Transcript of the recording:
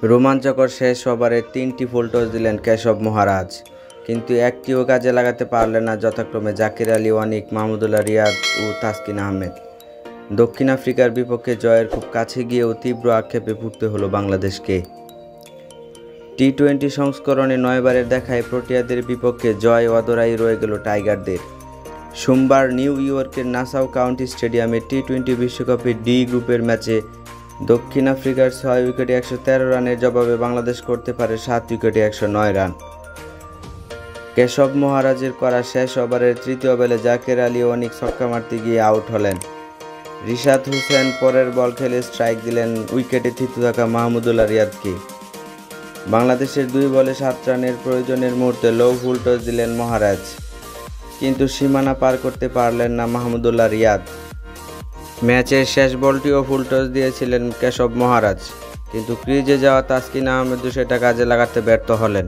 রোমাঞ্চকর শেষ ওভারে 3টি ফুল টস দিলেন কেশব মহারাজ, কিন্তু একটিও কাজে লাগাতে পারলেন না যথাক্রমে জাকির আলী অনিক, মাহমুদুল্লাহ রিয়াদ ও তাসকিন আহমেদ। দক্ষিণ আফ্রিকার বিপক্ষে জয়ের খুব কাছে গিয়েও তীব্র আক্ষেপে ভুগতে হলো বাংলাদেশকে। টি-20 সংস্করণে 9 বারের দেখায় প্রোটিয়াদের বিপক্ষে জয় অধরাই রয়ে গেল টাইগারদের। সোমবার নিউ ইয়র্কের নাসাউ কাউন্টি স্টেডিয়ামে টি-20 বিশ্বকাপের ডি গ্রুপের ম্যাচে দক্ষিণ আফ্রিকার 6 উইকেটে 113 রানের জবাবে বাংলাদেশ করতে পারে 7 উইকেটে 109 রান। কেশব মহারাজের করা শেষ ওভারের তৃতীয় বলে জাকির আলী অনিক ছক্কা মারতে গিয়ে আউট হলেন। রিশাদ হোসেন পরের বল খেলে স্ট্রাইক দিলেন উইকেটে থিতু থাকা মাহমুদুল্লাহ রিয়াদকে। বাংলাদেশের 2 বলে 7 রানের প্রয়োজনের মুহূর্তে লো ফুল টস দিলেন মহারাজ, কিন্তু সীমানা পার করতে পারলেন না মাহমুদুল্লাহ রিয়াদ। ম্যাচের শেষ বলটিও ফুল টস দিয়েছিলেন কেশব মহারাজ, কিন্তু ক্রিজে যাওয়া তাসকিন আহমেদও সেটা কাজে লাগাতে ব্যর্থ হলেন।